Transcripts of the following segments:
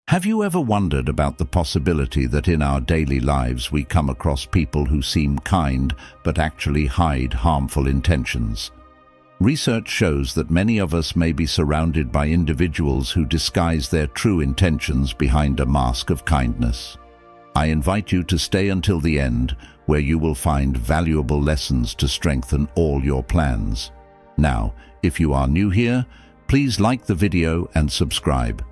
Have you ever wondered about the possibility that in our daily lives we come across people who seem kind but actually hide harmful intentions? Research shows that many of us may be surrounded by individuals who disguise their true intentions behind a mask of kindness. I invite you to stay until the end, where you will find valuable lessons to strengthen all your plans. Now, if you are new here, please like the video and subscribe.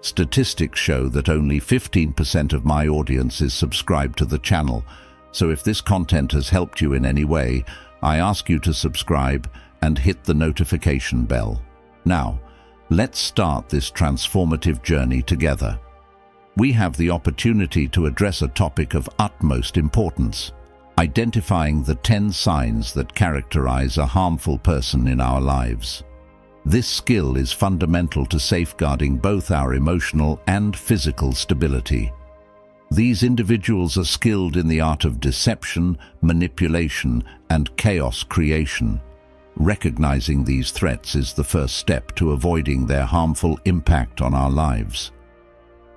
Statistics show that only 15% of my audience is subscribed to the channel, so if this content has helped you in any way, I ask you to subscribe and hit the notification bell. Now, let's start this transformative journey together. We have the opportunity to address a topic of utmost importance: identifying the 10 signs that characterize a harmful person in our lives. This skill is fundamental to safeguarding both our emotional and physical stability. These individuals are skilled in the art of deception, manipulation, and chaos creation. Recognizing these threats is the first step to avoiding their harmful impact on our lives.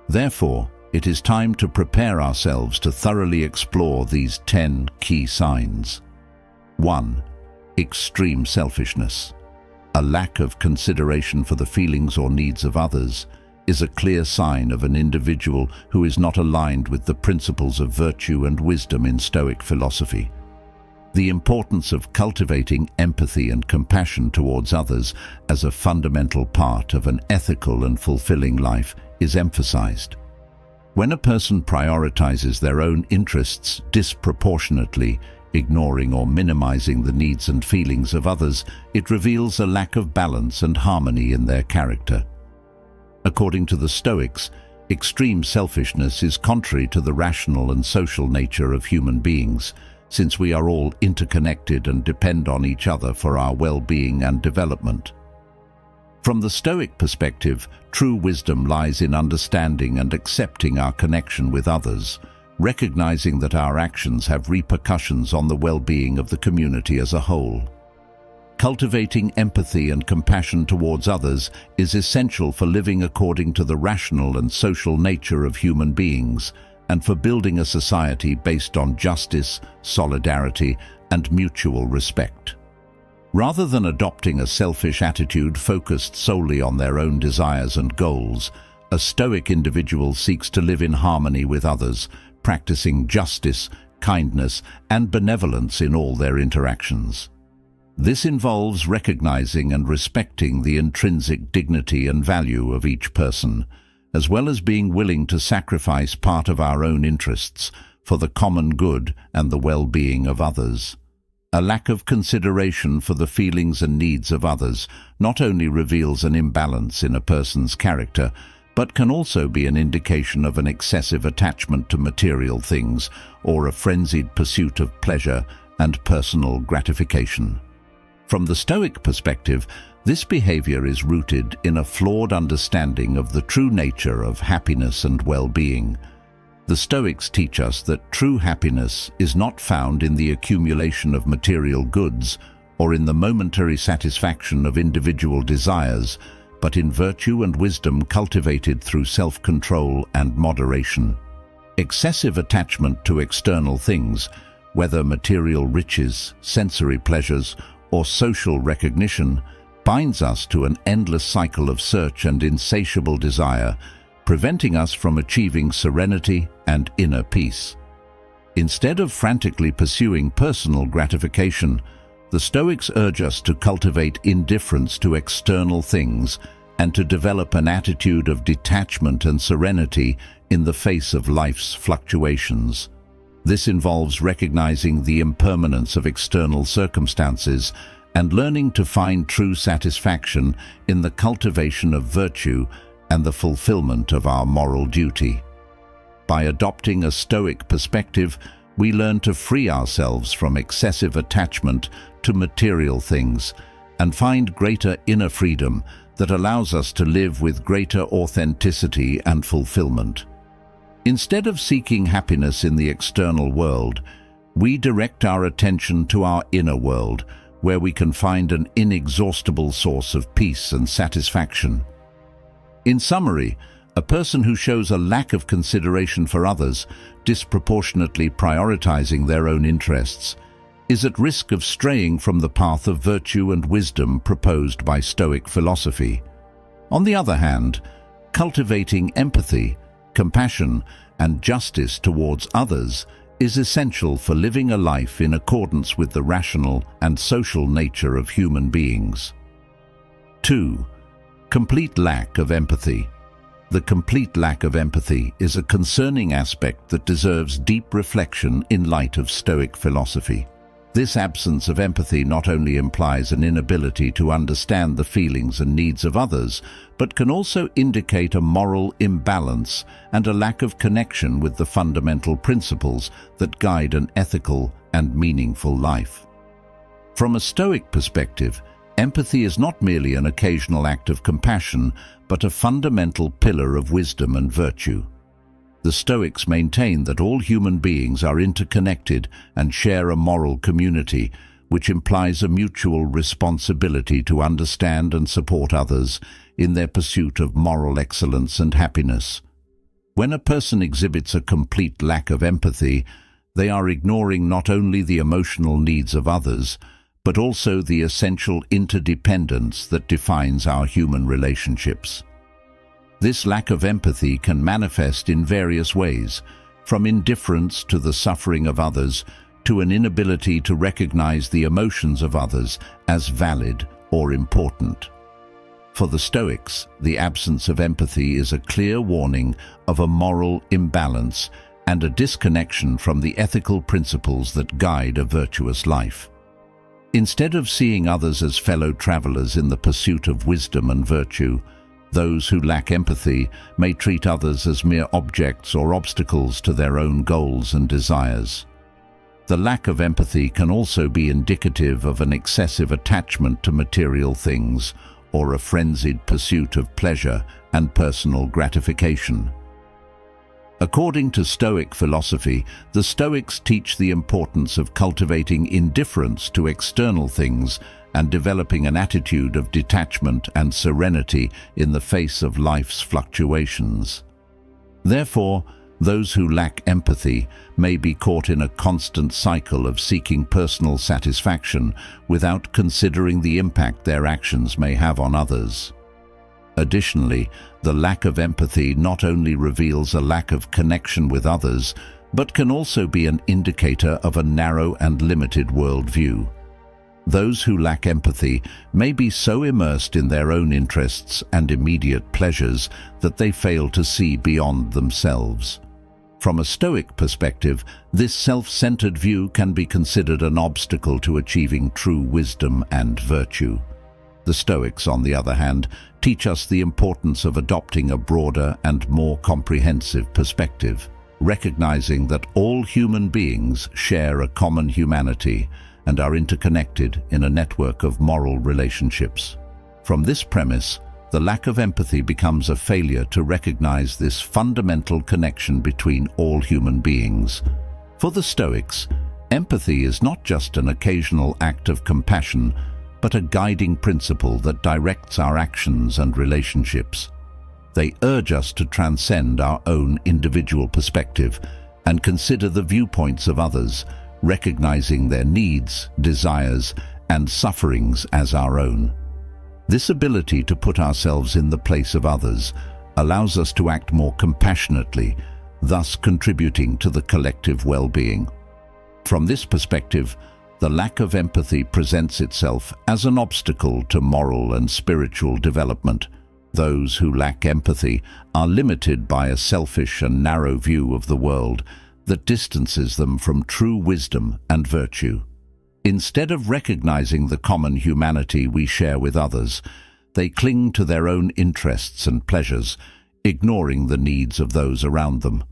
Therefore, it is time to prepare ourselves to thoroughly explore these 10 key signs. 1. Extreme selfishness. A lack of consideration for the feelings or needs of others is a clear sign of an individual who is not aligned with the principles of virtue and wisdom in Stoic philosophy. The importance of cultivating empathy and compassion towards others as a fundamental part of an ethical and fulfilling life is emphasized. When a person prioritizes their own interests disproportionately, ignoring or minimizing the needs and feelings of others, it reveals a lack of balance and harmony in their character. According to the Stoics, extreme selfishness is contrary to the rational and social nature of human beings, since we are all interconnected and depend on each other for our well-being and development. From the Stoic perspective, true wisdom lies in understanding and accepting our connection with others, recognizing that our actions have repercussions on the well-being of the community as a whole. Cultivating empathy and compassion towards others is essential for living according to the rational and social nature of human beings, and for building a society based on justice, solidarity, and mutual respect. Rather than adopting a selfish attitude focused solely on their own desires and goals, a Stoic individual seeks to live in harmony with others, practicing justice, kindness, and benevolence in all their interactions. This involves recognizing and respecting the intrinsic dignity and value of each person, as well as being willing to sacrifice part of our own interests for the common good and the well-being of others. A lack of consideration for the feelings and needs of others not only reveals an imbalance in a person's character, but can also be an indication of an excessive attachment to material things or a frenzied pursuit of pleasure and personal gratification. From the Stoic perspective, this behavior is rooted in a flawed understanding of the true nature of happiness and well-being. The Stoics teach us that true happiness is not found in the accumulation of material goods or in the momentary satisfaction of individual desires, but in virtue and wisdom cultivated through self-control and moderation. Excessive attachment to external things, whether material riches, sensory pleasures, or social recognition, binds us to an endless cycle of search and insatiable desire, preventing us from achieving serenity and inner peace. Instead of frantically pursuing personal gratification, the Stoics urge us to cultivate indifference to external things and to develop an attitude of detachment and serenity in the face of life's fluctuations. This involves recognizing the impermanence of external circumstances and learning to find true satisfaction in the cultivation of virtue and the fulfillment of our moral duty. By adopting a Stoic perspective, we learn to free ourselves from excessive attachment to material things and find greater inner freedom that allows us to live with greater authenticity and fulfillment. Instead of seeking happiness in the external world, we direct our attention to our inner world, where we can find an inexhaustible source of peace and satisfaction. In summary, A person who shows a lack of consideration for others, disproportionately prioritizing their own interests, is at risk of straying from the path of virtue and wisdom proposed by Stoic philosophy. On the other hand, cultivating empathy, compassion, and justice towards others is essential for living a life in accordance with the rational and social nature of human beings. 2. Complete lack of empathy. The complete lack of empathy is a concerning aspect that deserves deep reflection in light of Stoic philosophy. This absence of empathy not only implies an inability to understand the feelings and needs of others, but can also indicate a moral imbalance and a lack of connection with the fundamental principles that guide an ethical and meaningful life. From a Stoic perspective, empathy is not merely an occasional act of compassion, but a fundamental pillar of wisdom and virtue. The Stoics maintain that all human beings are interconnected and share a moral community, which implies a mutual responsibility to understand and support others in their pursuit of moral excellence and happiness. When a person exhibits a complete lack of empathy, they are ignoring not only the emotional needs of others, but also the essential interdependence that defines our human relationships. This lack of empathy can manifest in various ways, from indifference to the suffering of others, to an inability to recognize the emotions of others as valid or important. For the Stoics, the absence of empathy is a clear warning of a moral imbalance and a disconnection from the ethical principles that guide a virtuous life. Instead of seeing others as fellow travelers in the pursuit of wisdom and virtue, those who lack empathy may treat others as mere objects or obstacles to their own goals and desires. The lack of empathy can also be indicative of an excessive attachment to material things or a frenzied pursuit of pleasure and personal gratification. According to Stoic philosophy, the Stoics teach the importance of cultivating indifference to external things and developing an attitude of detachment and serenity in the face of life's fluctuations. Therefore, those who lack empathy may be caught in a constant cycle of seeking personal satisfaction without considering the impact their actions may have on others. Additionally, the lack of empathy not only reveals a lack of connection with others, but can also be an indicator of a narrow and limited worldview. Those who lack empathy may be so immersed in their own interests and immediate pleasures that they fail to see beyond themselves. From a Stoic perspective, this self-centered view can be considered an obstacle to achieving true wisdom and virtue. The Stoics, on the other hand, teach us the importance of adopting a broader and more comprehensive perspective, recognizing that all human beings share a common humanity and are interconnected in a network of moral relationships. From this premise, the lack of empathy becomes a failure to recognize this fundamental connection between all human beings. For the Stoics, empathy is not just an occasional act of compassion, but a guiding principle that directs our actions and relationships. They urge us to transcend our own individual perspective and consider the viewpoints of others, recognizing their needs, desires, and sufferings as our own. This ability to put ourselves in the place of others allows us to act more compassionately, thus contributing to the collective well-being. From this perspective, the lack of empathy presents itself as an obstacle to moral and spiritual development. Those who lack empathy are limited by a selfish and narrow view of the world that distances them from true wisdom and virtue. Instead of recognizing the common humanity we share with others, they cling to their own interests and pleasures, ignoring the needs of those around them.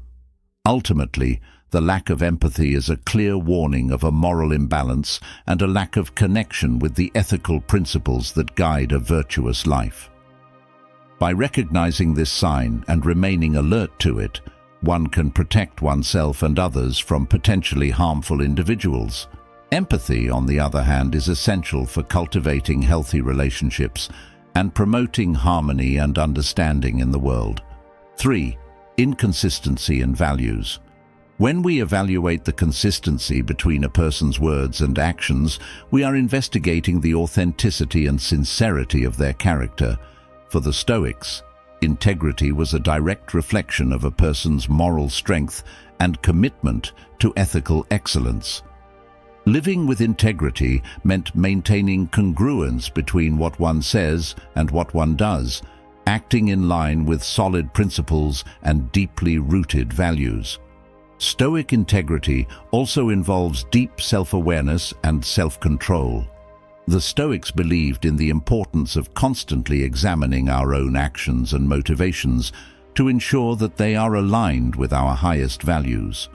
Ultimately, the lack of empathy is a clear warning of a moral imbalance and a lack of connection with the ethical principles that guide a virtuous life. By recognizing this sign and remaining alert to it, one can protect oneself and others from potentially harmful individuals. Empathy, on the other hand, is essential for cultivating healthy relationships and promoting harmony and understanding in the world. 3. Inconsistency in values. When we evaluate the consistency between a person's words and actions, we are investigating the authenticity and sincerity of their character. For the Stoics, integrity was a direct reflection of a person's moral strength and commitment to ethical excellence. Living with integrity meant maintaining congruence between what one says and what one does, acting in line with solid principles and deeply rooted values. Stoic integrity also involves deep self-awareness and self-control. The Stoics believed in the importance of constantly examining our own actions and motivations to ensure that they are aligned with our highest values.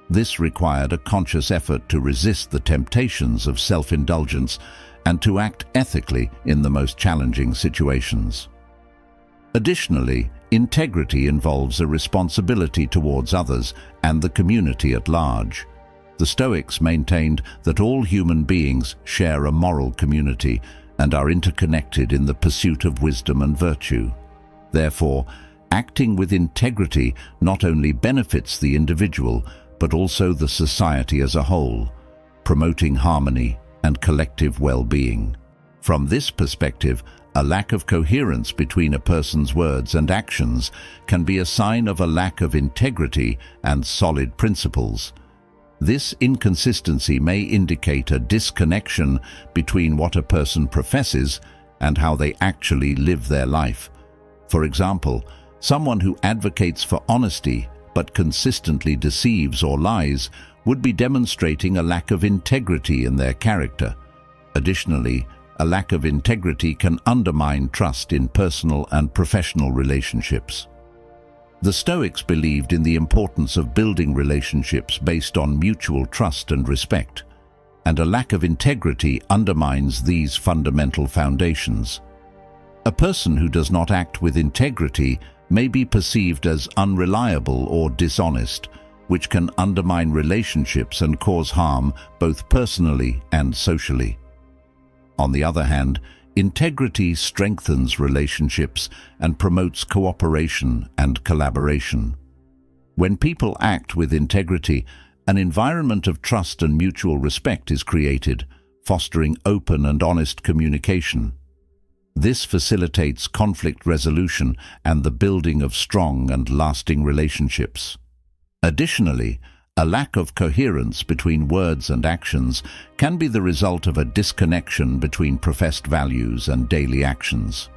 This required a conscious effort to resist the temptations of self-indulgence and to act ethically in the most challenging situations. Additionally, integrity involves a responsibility towards others and the community at large. The Stoics maintained that all human beings share a moral community and are interconnected in the pursuit of wisdom and virtue. Therefore, acting with integrity not only benefits the individual, but also the society as a whole, promoting harmony and collective well-being. From this perspective, a lack of coherence between a person's words and actions can be a sign of a lack of integrity and solid principles. This inconsistency may indicate a disconnection between what a person professes and how they actually live their life. For example, someone who advocates for honesty but consistently deceives or lies would be demonstrating a lack of integrity in their character. Additionally, a lack of integrity can undermine trust in personal and professional relationships. The Stoics believed in the importance of building relationships based on mutual trust and respect, and a lack of integrity undermines these fundamental foundations. A person who does not act with integrity may be perceived as unreliable or dishonest, which can undermine relationships and cause harm both personally and socially. On the other hand, integrity strengthens relationships and promotes cooperation and collaboration. When people act with integrity, an environment of trust and mutual respect is created, fostering open and honest communication. This facilitates conflict resolution and the building of strong and lasting relationships. Additionally, a lack of coherence between words and actions can be the result of a disconnection between professed values and daily actions.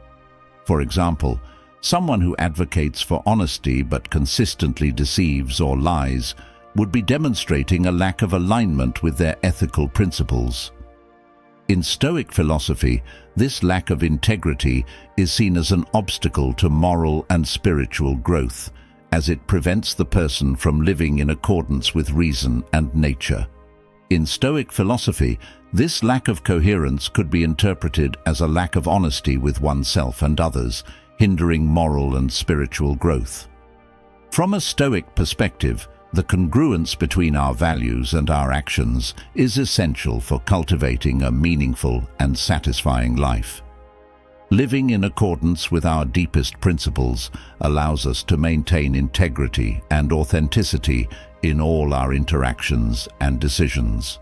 For example, someone who advocates for honesty but consistently deceives or lies would be demonstrating a lack of alignment with their ethical principles. In Stoic philosophy, this lack of integrity is seen as an obstacle to moral and spiritual growth, as it prevents the person from living in accordance with reason and nature. In Stoic philosophy, this lack of coherence could be interpreted as a lack of honesty with oneself and others, hindering moral and spiritual growth. From a Stoic perspective, the congruence between our values and our actions is essential for cultivating a meaningful and satisfying life. Living in accordance with our deepest principles allows us to maintain integrity and authenticity in all our interactions and decisions.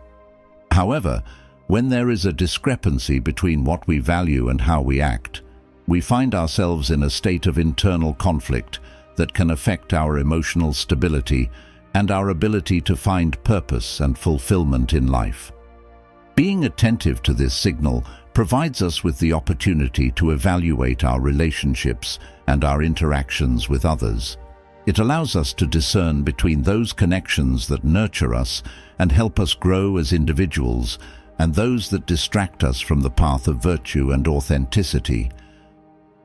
However, when there is a discrepancy between what we value and how we act, we find ourselves in a state of internal conflict that can affect our emotional stability and our ability to find purpose and fulfillment in life. Being attentive to this signal provides us with the opportunity to evaluate our relationships and our interactions with others. It allows us to discern between those connections that nurture us and help us grow as individuals and those that distract us from the path of virtue and authenticity.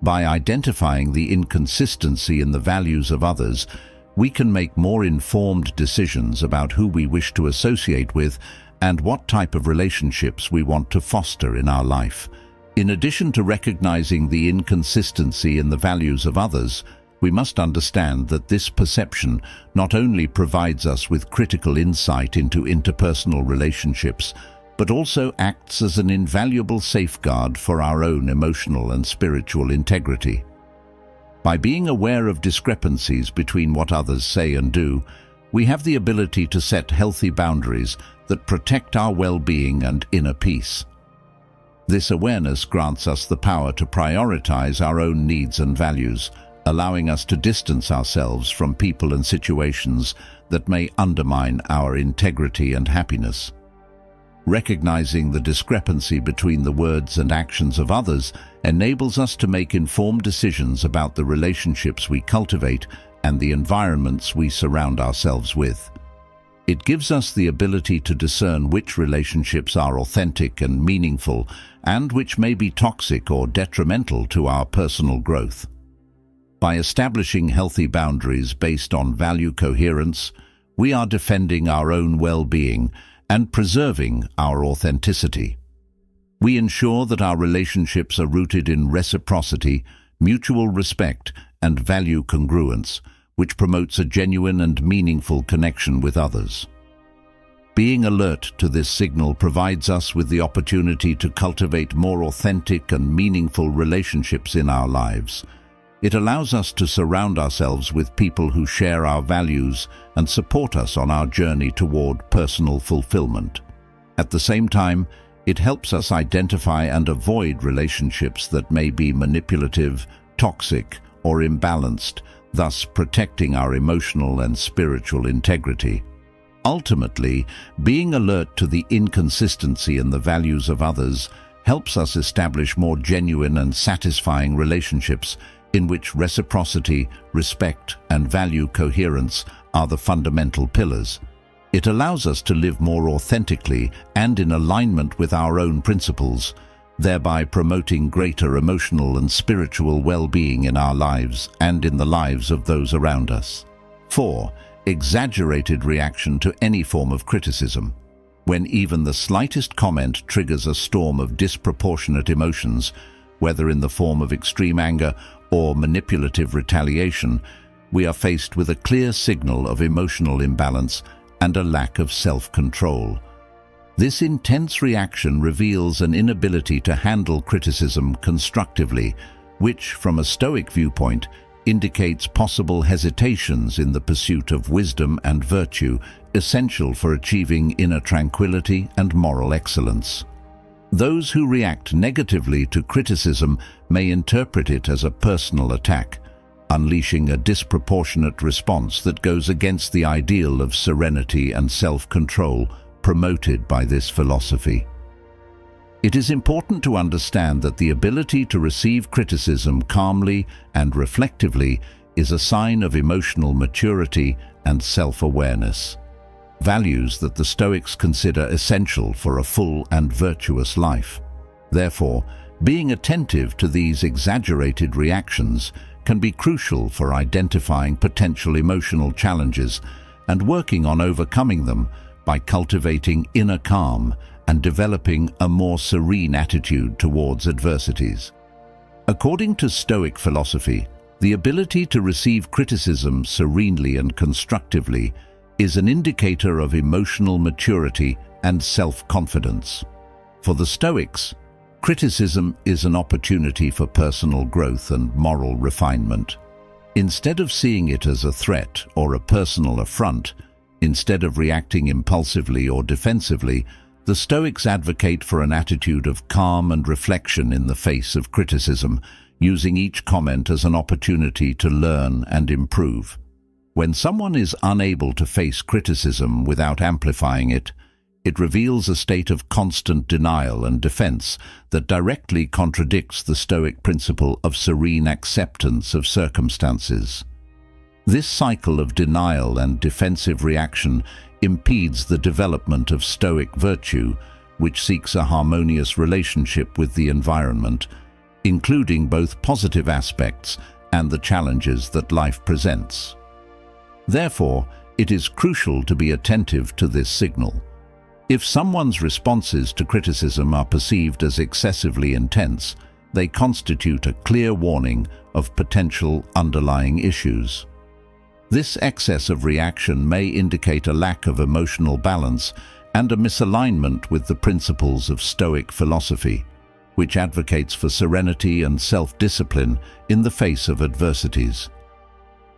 By identifying the inconsistency in the values of others, we can make more informed decisions about who we wish to associate with and what type of relationships we want to foster in our life. In addition to recognizing the inconsistency in the values of others, we must understand that this perception not only provides us with critical insight into interpersonal relationships, but also acts as an invaluable safeguard for our own emotional and spiritual integrity. By being aware of discrepancies between what others say and do, we have the ability to set healthy boundaries that protect our well-being and inner peace. This awareness grants us the power to prioritize our own needs and values, allowing us to distance ourselves from people and situations that may undermine our integrity and happiness. Recognizing the discrepancy between the words and actions of others enables us to make informed decisions about the relationships we cultivate and the environments we surround ourselves with. It gives us the ability to discern which relationships are authentic and meaningful and which may be toxic or detrimental to our personal growth. By establishing healthy boundaries based on value coherence, we are defending our own well-being and preserving our authenticity. We ensure that our relationships are rooted in reciprocity, mutual respect, and value congruence, which promotes a genuine and meaningful connection with others. Being alert to this signal provides us with the opportunity to cultivate more authentic and meaningful relationships in our lives. It allows us to surround ourselves with people who share our values and support us on our journey toward personal fulfillment. At the same time, it helps us identify and avoid relationships that may be manipulative, toxic, or imbalanced, thus protecting our emotional and spiritual integrity. Ultimately, being alert to the inconsistency in the values of others helps us establish more genuine and satisfying relationships in which reciprocity, respect, and value coherence are the fundamental pillars. It allows us to live more authentically and in alignment with our own principles, thereby promoting greater emotional and spiritual well-being in our lives and in the lives of those around us. 4. Exaggerated reaction to any form of criticism. When even the slightest comment triggers a storm of disproportionate emotions, whether in the form of extreme anger or manipulative retaliation, we are faced with a clear signal of emotional imbalance and a lack of self-control. This intense reaction reveals an inability to handle criticism constructively, which, from a Stoic viewpoint, indicates possible hesitations in the pursuit of wisdom and virtue, essential for achieving inner tranquility and moral excellence. Those who react negatively to criticism may interpret it as a personal attack, unleashing a disproportionate response that goes against the ideal of serenity and self-control promoted by this philosophy. It is important to understand that the ability to receive criticism calmly and reflectively is a sign of emotional maturity and self-awareness, values that the Stoics consider essential for a full and virtuous life. Therefore, being attentive to these exaggerated reactions can be crucial for identifying potential emotional challenges and working on overcoming them by cultivating inner calm and developing a more serene attitude towards adversities. According to Stoic philosophy, the ability to receive criticism serenely and constructively is an indicator of emotional maturity and self-confidence. For the Stoics, criticism is an opportunity for personal growth and moral refinement. Instead of seeing it as a threat or a personal affront, instead of reacting impulsively or defensively, the Stoics advocate for an attitude of calm and reflection in the face of criticism, using each comment as an opportunity to learn and improve. When someone is unable to face criticism without amplifying it, it reveals a state of constant denial and defense that directly contradicts the Stoic principle of serene acceptance of circumstances. This cycle of denial and defensive reaction impedes the development of Stoic virtue, which seeks a harmonious relationship with the environment, including both positive aspects and the challenges that life presents. Therefore, it is crucial to be attentive to this signal. If someone's responses to criticism are perceived as excessively intense, they constitute a clear warning of potential underlying issues. This excess of reaction may indicate a lack of emotional balance and a misalignment with the principles of Stoic philosophy, which advocates for serenity and self-discipline in the face of adversities.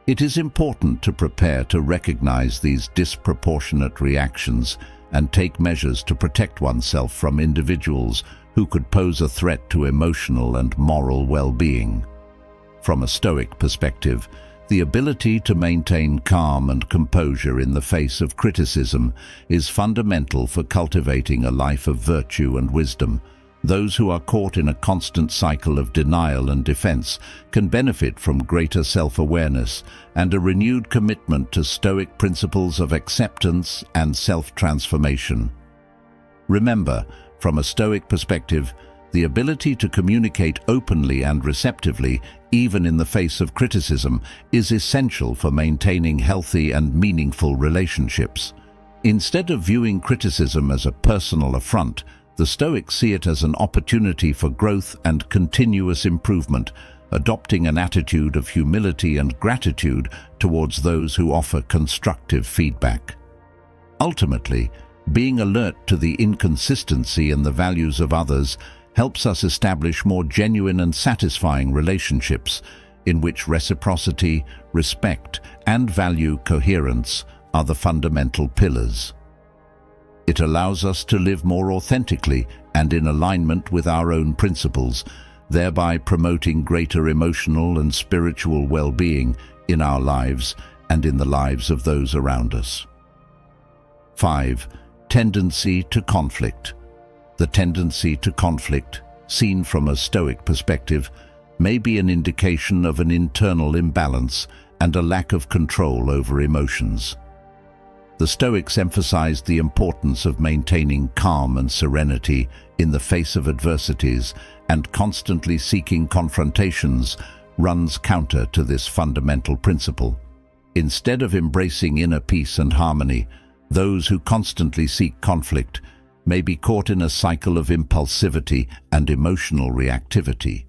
It is important to prepare to recognize these disproportionate reactions and take measures to protect oneself from individuals who could pose a threat to emotional and moral well-being. From a Stoic perspective, the ability to maintain calm and composure in the face of criticism is fundamental for cultivating a life of virtue and wisdom. Those who are caught in a constant cycle of denial and defense can benefit from greater self-awareness and a renewed commitment to Stoic principles of acceptance and self-transformation. Remember, from a Stoic perspective, the ability to communicate openly and receptively, even in the face of criticism, is essential for maintaining healthy and meaningful relationships. Instead of viewing criticism as a personal affront, the Stoics see it as an opportunity for growth and continuous improvement, adopting an attitude of humility and gratitude towards those who offer constructive feedback. Ultimately, being alert to the inconsistency in the values of others helps us establish more genuine and satisfying relationships in which reciprocity, respect, and value coherence are the fundamental pillars. It allows us to live more authentically and in alignment with our own principles, thereby promoting greater emotional and spiritual well-being in our lives and in the lives of those around us. 5. Tendency to conflict. The tendency to conflict, seen from a Stoic perspective, may be an indication of an internal imbalance and a lack of control over emotions. The Stoics emphasized the importance of maintaining calm and serenity in the face of adversities, and constantly seeking confrontations runs counter to this fundamental principle. Instead of embracing inner peace and harmony, those who constantly seek conflict may be caught in a cycle of impulsivity and emotional reactivity.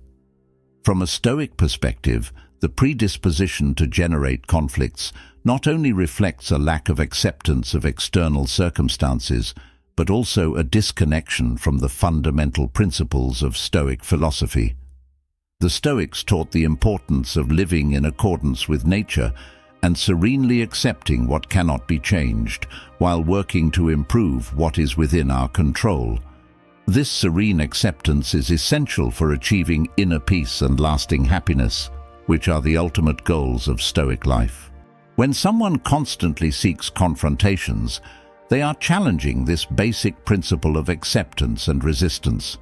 From a Stoic perspective, the predisposition to generate conflicts not only reflects a lack of acceptance of external circumstances, but also a disconnection from the fundamental principles of Stoic philosophy. The Stoics taught the importance of living in accordance with nature and serenely accepting what cannot be changed, while working to improve what is within our control. This serene acceptance is essential for achieving inner peace and lasting happiness, which are the ultimate goals of Stoic life. When someone constantly seeks confrontations, they are challenging this basic principle of acceptance and resistance.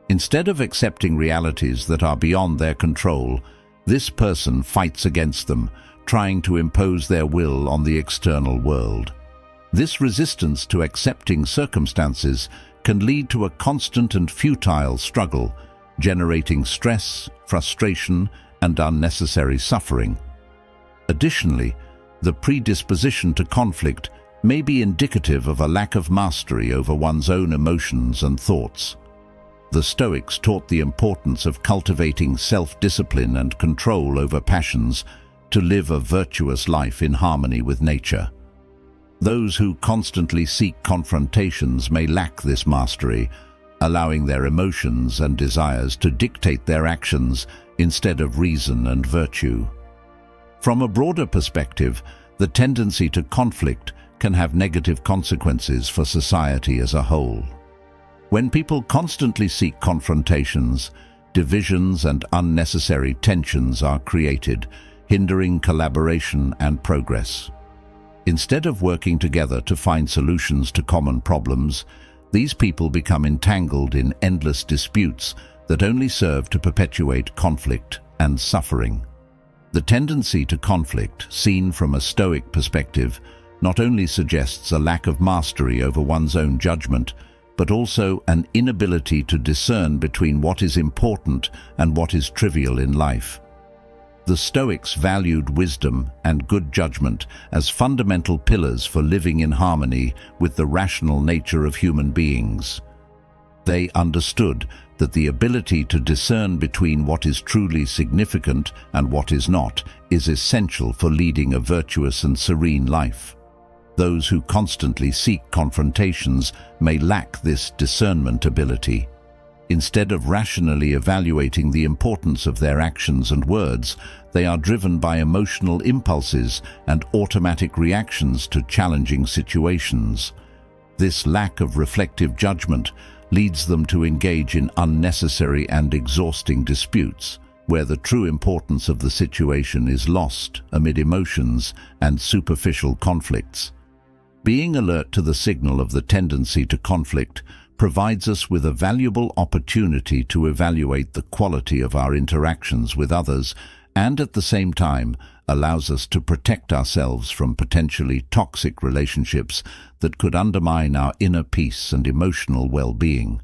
Instead of accepting realities that are beyond their control, this person fights against them, trying to impose their will on the external world. This resistance to accepting circumstances can lead to a constant and futile struggle, generating stress, frustration, and unnecessary suffering. Additionally, the predisposition to conflict may be indicative of a lack of mastery over one's own emotions and thoughts. The Stoics taught the importance of cultivating self-discipline and control over passions to live a virtuous life in harmony with nature. Those who constantly seek confrontations may lack this mastery, allowing their emotions and desires to dictate their actions instead of reason and virtue. From a broader perspective, the tendency to conflict can have negative consequences for society as a whole. When people constantly seek confrontations, divisions and unnecessary tensions are created, hindering collaboration and progress. Instead of working together to find solutions to common problems, these people become entangled in endless disputes that only serve to perpetuate conflict and suffering. The tendency to conflict, seen from a Stoic perspective, not only suggests a lack of mastery over one's own judgment, but also an inability to discern between what is important and what is trivial in life. The Stoics valued wisdom and good judgment as fundamental pillars for living in harmony with the rational nature of human beings. They understood that the ability to discern between what is truly significant and what is not is essential for leading a virtuous and serene life. Those who constantly seek confrontations may lack this discernment ability. Instead of rationally evaluating the importance of their actions and words, they are driven by emotional impulses and automatic reactions to challenging situations. This lack of reflective judgment leads them to engage in unnecessary and exhausting disputes, where the true importance of the situation is lost amid emotions and superficial conflicts. Being alert to the signal of the tendency to conflict provides us with a valuable opportunity to evaluate the quality of our interactions with others, and at the same time allows us to protect ourselves from potentially toxic relationships that could undermine our inner peace and emotional well-being.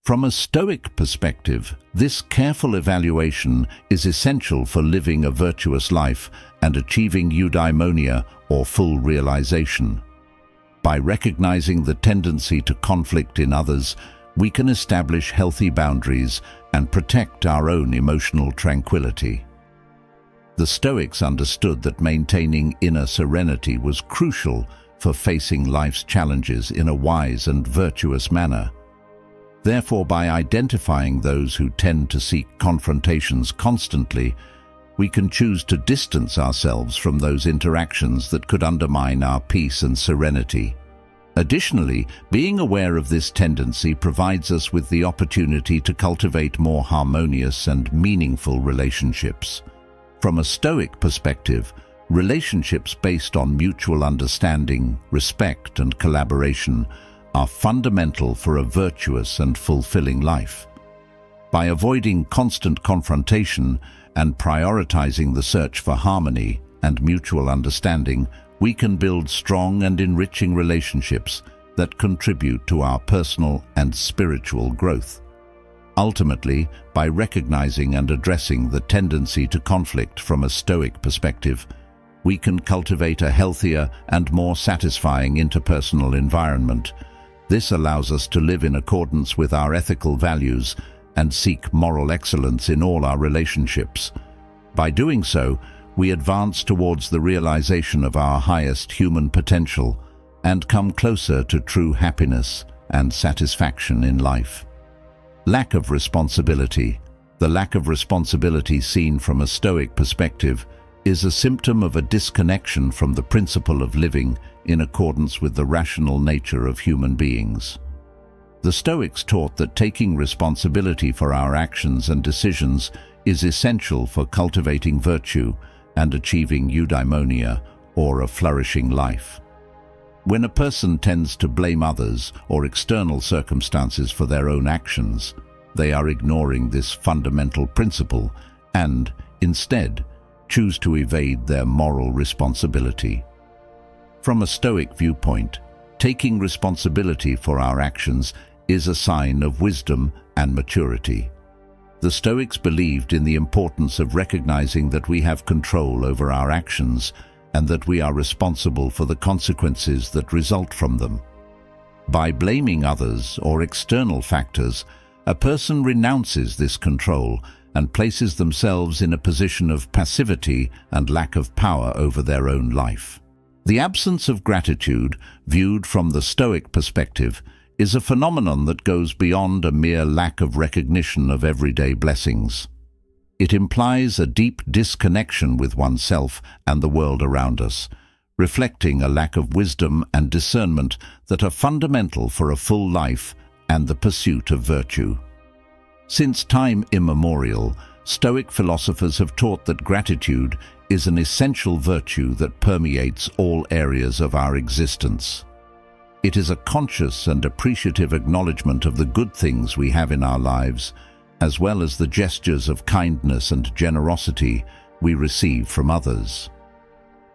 From a Stoic perspective, this careful evaluation is essential for living a virtuous life and achieving eudaimonia, or full realization. By recognizing the tendency to conflict in others, we can establish healthy boundaries and protect our own emotional tranquility. The Stoics understood that maintaining inner serenity was crucial for facing life's challenges in a wise and virtuous manner. Therefore, by identifying those who tend to seek confrontations constantly, we can choose to distance ourselves from those interactions that could undermine our peace and serenity. Additionally, being aware of this tendency provides us with the opportunity to cultivate more harmonious and meaningful relationships. From a Stoic perspective, relationships based on mutual understanding, respect, and collaboration are fundamental for a virtuous and fulfilling life. By avoiding constant confrontation and prioritizing the search for harmony and mutual understanding, we can build strong and enriching relationships that contribute to our personal and spiritual growth. Ultimately, by recognizing and addressing the tendency to conflict from a Stoic perspective, we can cultivate a healthier and more satisfying interpersonal environment. This allows us to live in accordance with our ethical values and seek moral excellence in all our relationships. By doing so, we advance towards the realization of our highest human potential and come closer to true happiness and satisfaction in life. Lack of responsibility. The lack of responsibility seen from a Stoic perspective is a symptom of a disconnection from the principle of living in accordance with the rational nature of human beings. The Stoics taught that taking responsibility for our actions and decisions is essential for cultivating virtue and achieving eudaimonia, or a flourishing life. When a person tends to blame others or external circumstances for their own actions, they are ignoring this fundamental principle and, instead, choose to evade their moral responsibility. From a Stoic viewpoint, taking responsibility for our actions is a sign of wisdom and maturity. The Stoics believed in the importance of recognizing that we have control over our actions and that we are responsible for the consequences that result from them. By blaming others or external factors, a person renounces this control and places themselves in a position of passivity and lack of power over their own life. The absence of gratitude, viewed from the Stoic perspective, is a phenomenon that goes beyond a mere lack of recognition of everyday blessings. It implies a deep disconnection with oneself and the world around us, reflecting a lack of wisdom and discernment that are fundamental for a full life and the pursuit of virtue. Since time immemorial, Stoic philosophers have taught that gratitude is an essential virtue that permeates all areas of our existence. It is a conscious and appreciative acknowledgement of the good things we have in our lives, as well as the gestures of kindness and generosity we receive from others.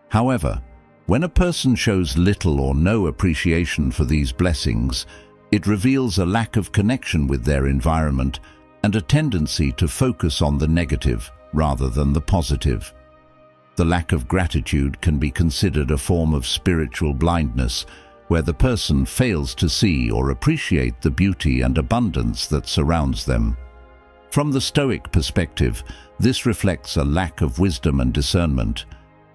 However, when a person shows little or no appreciation for these blessings, it reveals a lack of connection with their environment and a tendency to focus on the negative rather than the positive. The lack of gratitude can be considered a form of spiritual blindness, where the person fails to see or appreciate the beauty and abundance that surrounds them. From the Stoic perspective, this reflects a lack of wisdom and discernment,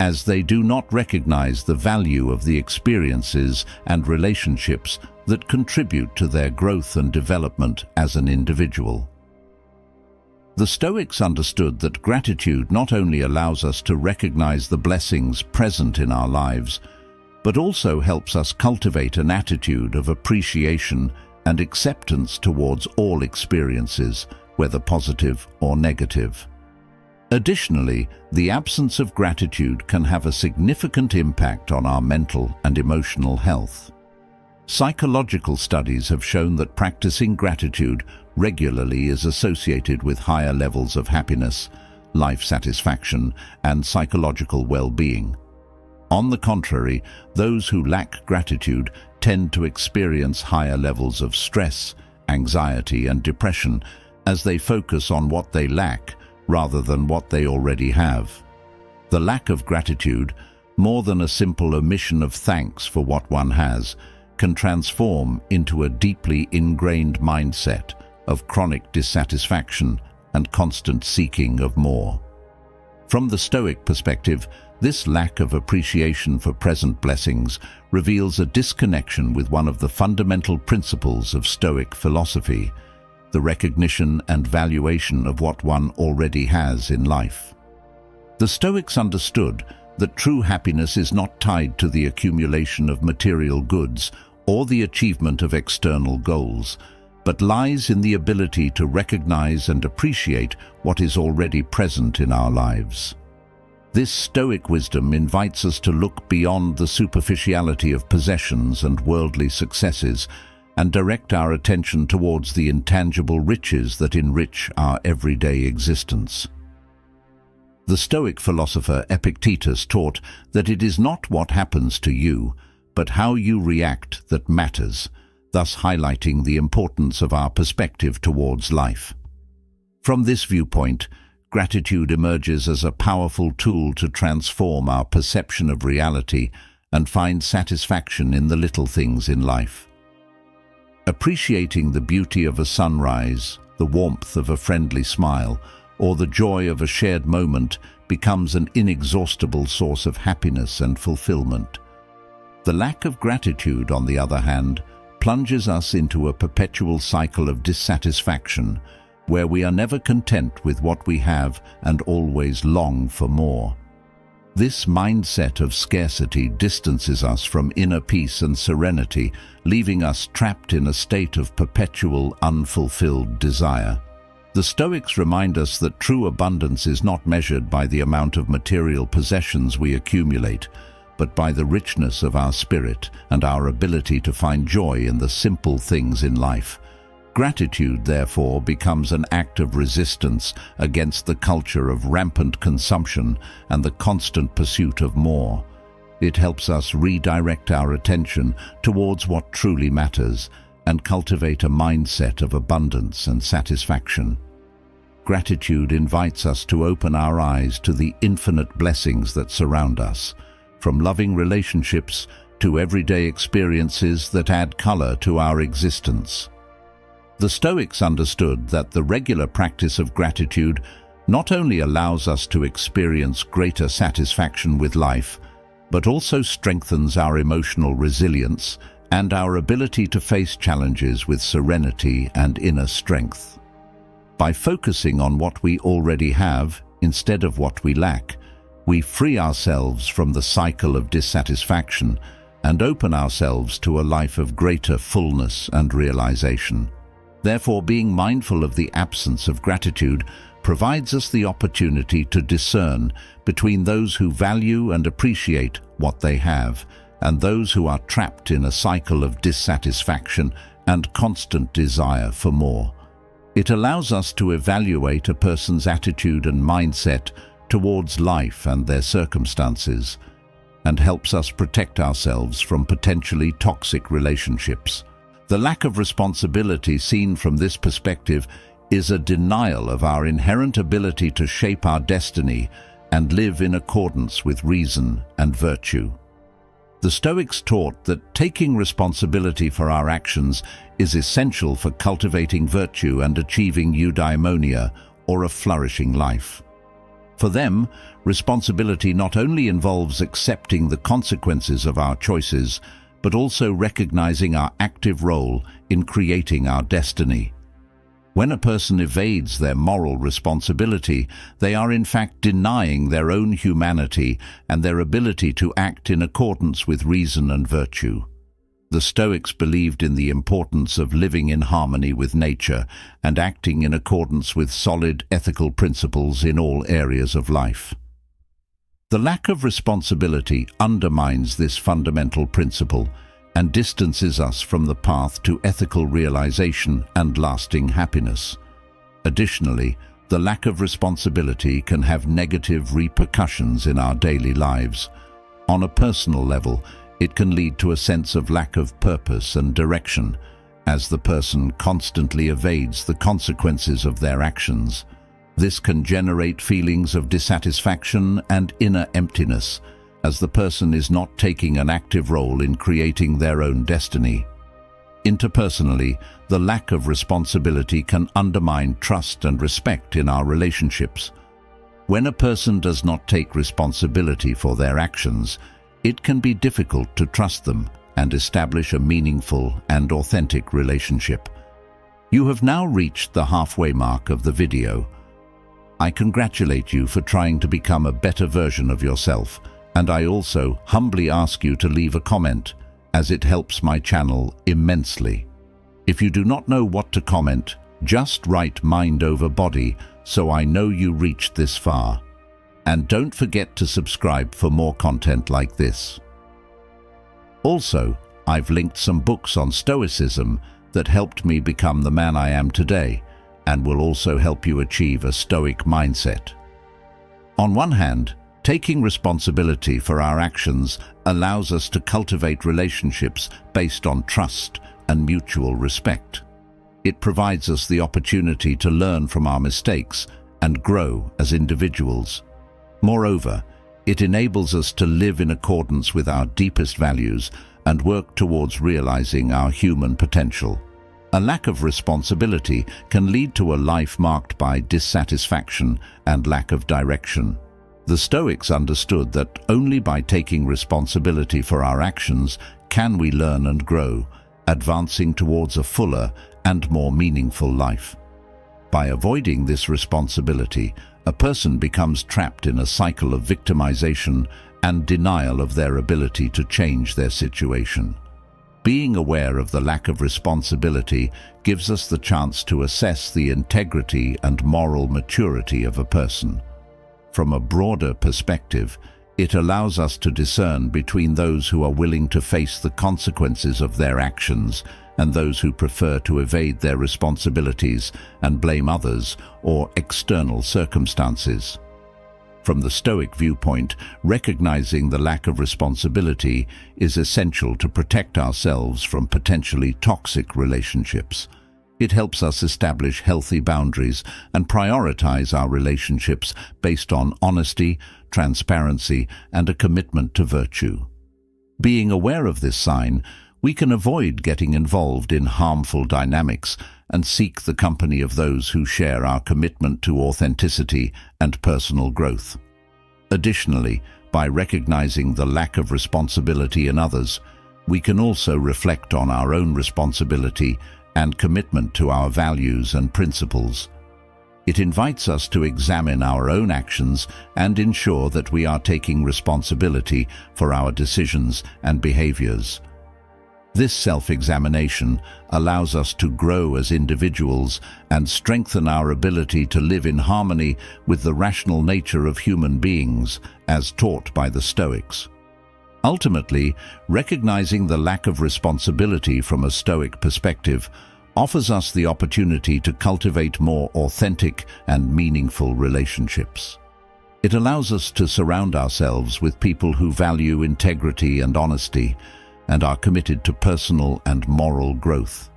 as they do not recognize the value of the experiences and relationships that contribute to their growth and development as an individual. The Stoics understood that gratitude not only allows us to recognize the blessings present in our lives, but also helps us cultivate an attitude of appreciation and acceptance towards all experiences, whether positive or negative. Additionally, the absence of gratitude can have a significant impact on our mental and emotional health. Psychological studies have shown that practicing gratitude regularly is associated with higher levels of happiness, life satisfaction, and psychological well-being. On the contrary, those who lack gratitude tend to experience higher levels of stress, anxiety, and depression as they focus on what they lack rather than what they already have. The lack of gratitude, more than a simple omission of thanks for what one has, can transform into a deeply ingrained mindset of chronic dissatisfaction and constant seeking of more. From the Stoic perspective, this lack of appreciation for present blessings reveals a disconnection with one of the fundamental principles of Stoic philosophy, the recognition and valuation of what one already has in life. The Stoics understood that true happiness is not tied to the accumulation of material goods or the achievement of external goals, but lies in the ability to recognize and appreciate what is already present in our lives. This Stoic wisdom invites us to look beyond the superficiality of possessions and worldly successes and direct our attention towards the intangible riches that enrich our everyday existence. The Stoic philosopher Epictetus taught that it is not what happens to you, but how you react that matters, thus highlighting the importance of our perspective towards life. From this viewpoint, gratitude emerges as a powerful tool to transform our perception of reality and find satisfaction in the little things in life. Appreciating the beauty of a sunrise, the warmth of a friendly smile, or the joy of a shared moment becomes an inexhaustible source of happiness and fulfillment. The lack of gratitude, on the other hand, plunges us into a perpetual cycle of dissatisfaction, where we are never content with what we have and always long for more. This mindset of scarcity distances us from inner peace and serenity, leaving us trapped in a state of perpetual, unfulfilled desire. The Stoics remind us that true abundance is not measured by the amount of material possessions we accumulate, but by the richness of our spirit and our ability to find joy in the simple things in life. Gratitude, therefore, becomes an act of resistance against the culture of rampant consumption and the constant pursuit of more. It helps us redirect our attention towards what truly matters and cultivate a mindset of abundance and satisfaction. Gratitude invites us to open our eyes to the infinite blessings that surround us, from loving relationships to everyday experiences that add color to our existence. The Stoics understood that the regular practice of gratitude not only allows us to experience greater satisfaction with life, but also strengthens our emotional resilience and our ability to face challenges with serenity and inner strength. By focusing on what we already have instead of what we lack, we free ourselves from the cycle of dissatisfaction and open ourselves to a life of greater fullness and realization. Therefore, being mindful of the absence of gratitude provides us the opportunity to discern between those who value and appreciate what they have and those who are trapped in a cycle of dissatisfaction and constant desire for more. It allows us to evaluate a person's attitude and mindset towards life and their circumstances, and helps us protect ourselves from potentially toxic relationships. The lack of responsibility seen from this perspective is a denial of our inherent ability to shape our destiny and live in accordance with reason and virtue. The Stoics taught that taking responsibility for our actions is essential for cultivating virtue and achieving eudaimonia, or a flourishing life. For them, responsibility not only involves accepting the consequences of our choices, but also recognizing our active role in creating our destiny. When a person evades their moral responsibility, they are in fact denying their own humanity and their ability to act in accordance with reason and virtue. The Stoics believed in the importance of living in harmony with nature and acting in accordance with solid ethical principles in all areas of life. The lack of responsibility undermines this fundamental principle and distances us from the path to ethical realization and lasting happiness. Additionally, the lack of responsibility can have negative repercussions in our daily lives. On a personal level, it can lead to a sense of lack of purpose and direction, as the person constantly evades the consequences of their actions. This can generate feelings of dissatisfaction and inner emptiness, as the person is not taking an active role in creating their own destiny. Interpersonally, the lack of responsibility can undermine trust and respect in our relationships. When a person does not take responsibility for their actions, it can be difficult to trust them and establish a meaningful and authentic relationship. You have now reached the halfway mark of the video. I congratulate you for trying to become a better version of yourself, and I also humbly ask you to leave a comment, as it helps my channel immensely. If you do not know what to comment, just write mind over body so I know you reached this far. And don't forget to subscribe for more content like this. Also, I've linked some books on Stoicism that helped me become the man I am today, and will also help you achieve a Stoic mindset. On one hand, taking responsibility for our actions allows us to cultivate relationships based on trust and mutual respect. It provides us the opportunity to learn from our mistakes and grow as individuals. Moreover, it enables us to live in accordance with our deepest values and work towards realizing our human potential. A lack of responsibility can lead to a life marked by dissatisfaction and lack of direction. The Stoics understood that only by taking responsibility for our actions can we learn and grow, advancing towards a fuller and more meaningful life. By avoiding this responsibility, a person becomes trapped in a cycle of victimization and denial of their ability to change their situation. Being aware of the lack of responsibility gives us the chance to assess the integrity and moral maturity of a person. From a broader perspective, it allows us to discern between those who are willing to face the consequences of their actions and those who prefer to evade their responsibilities and blame others or external circumstances. From the Stoic viewpoint, recognizing the lack of responsibility is essential to protect ourselves from potentially toxic relationships. It helps us establish healthy boundaries and prioritize our relationships based on honesty, transparency, and a commitment to virtue. Being aware of this sign, we can avoid getting involved in harmful dynamics and seek the company of those who share our commitment to authenticity and personal growth. Additionally, by recognizing the lack of responsibility in others, we can also reflect on our own responsibility and commitment to our values and principles. It invites us to examine our own actions and ensure that we are taking responsibility for our decisions and behaviors. This self-examination allows us to grow as individuals and strengthen our ability to live in harmony with the rational nature of human beings, as taught by the Stoics. Ultimately, recognizing the lack of responsibility from a Stoic perspective offers us the opportunity to cultivate more authentic and meaningful relationships. It allows us to surround ourselves with people who value integrity and honesty and are committed to personal and moral growth.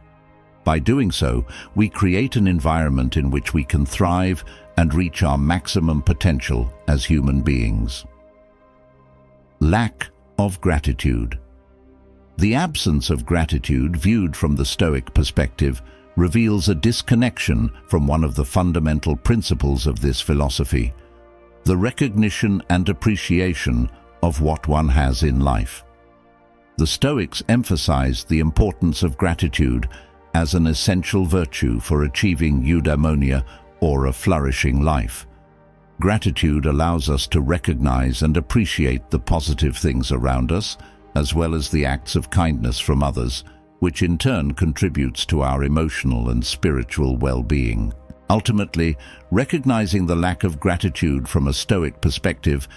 By doing so, we create an environment in which we can thrive and reach our maximum potential as human beings. Lack of gratitude. The absence of gratitude, viewed from the Stoic perspective, reveals a disconnection from one of the fundamental principles of this philosophy. the recognition and appreciation of what one has in life. The Stoics emphasized the importance of gratitude as an essential virtue for achieving eudaimonia, or a flourishing life. Gratitude allows us to recognize and appreciate the positive things around us, as well as the acts of kindness from others, which in turn contributes to our emotional and spiritual well-being. Ultimately, recognizing the lack of gratitude from a Stoic perspective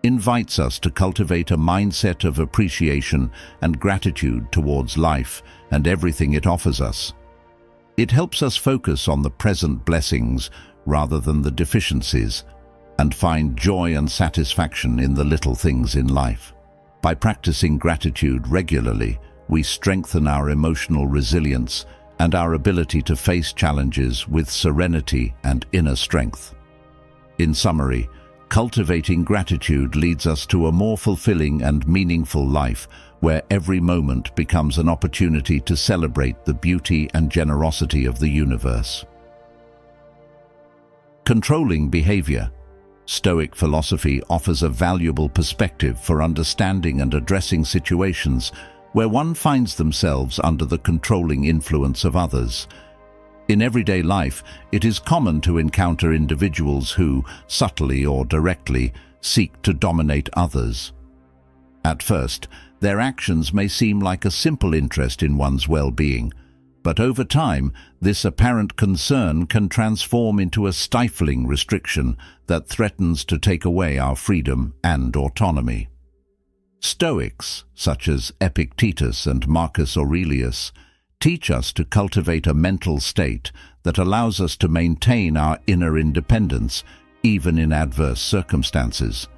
invites us to cultivate a mindset of appreciation and gratitude towards life and everything it offers us. It helps us focus on the present blessings rather than the deficiencies, and find joy and satisfaction in the little things in life. By practicing gratitude regularly, we strengthen our emotional resilience and our ability to face challenges with serenity and inner strength. In summary, cultivating gratitude leads us to a more fulfilling and meaningful life, where every moment becomes an opportunity to celebrate the beauty and generosity of the universe. Controlling behavior. Stoic philosophy offers a valuable perspective for understanding and addressing situations where one finds themselves under the controlling influence of others. In everyday life, it is common to encounter individuals who, subtly or directly, seek to dominate others. At first, their actions may seem like a simple interest in one's well-being, but over time, this apparent concern can transform into a stifling restriction that threatens to take away our freedom and autonomy. Stoics, such as Epictetus and Marcus Aurelius, teach us to cultivate a mental state that allows us to maintain our inner independence, even in adverse circumstances.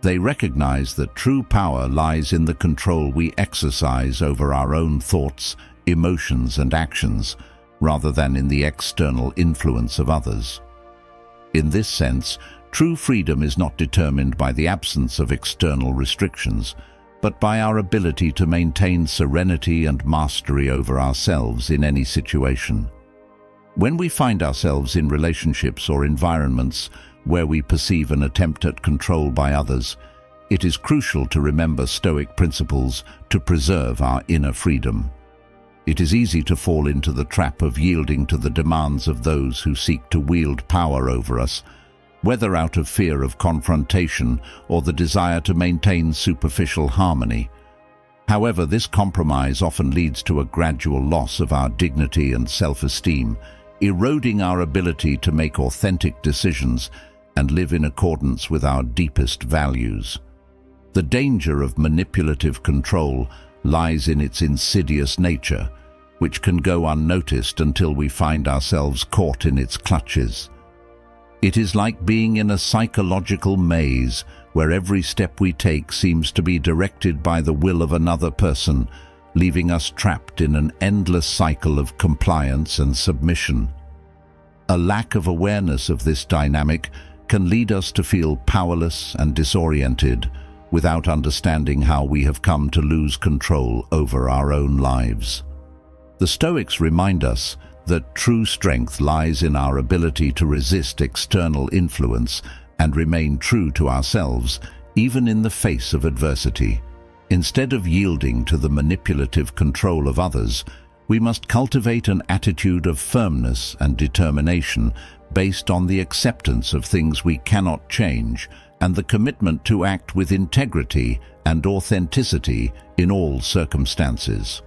They recognize that true power lies in the control we exercise over our own thoughts, emotions, and actions, rather than in the external influence of others. In this sense, true freedom is not determined by the absence of external restrictions, but by our ability to maintain serenity and mastery over ourselves in any situation. When we find ourselves in relationships or environments where we perceive an attempt at control by others, it is crucial to remember Stoic principles to preserve our inner freedom. It is easy to fall into the trap of yielding to the demands of those who seek to wield power over us, whether out of fear of confrontation or the desire to maintain superficial harmony. However, this compromise often leads to a gradual loss of our dignity and self-esteem, eroding our ability to make authentic decisions and live in accordance with our deepest values. The danger of manipulative control lies in its insidious nature, which can go unnoticed until we find ourselves caught in its clutches. It is like being in a psychological maze where every step we take seems to be directed by the will of another person, leaving us trapped in an endless cycle of compliance and submission. A lack of awareness of this dynamic can lead us to feel powerless and disoriented, without understanding how we have come to lose control over our own lives. The Stoics remind us that true strength lies in our ability to resist external influence and remain true to ourselves, even in the face of adversity. Instead of yielding to the manipulative control of others, we must cultivate an attitude of firmness and determination based on the acceptance of things we cannot change and the commitment to act with integrity and authenticity in all circumstances.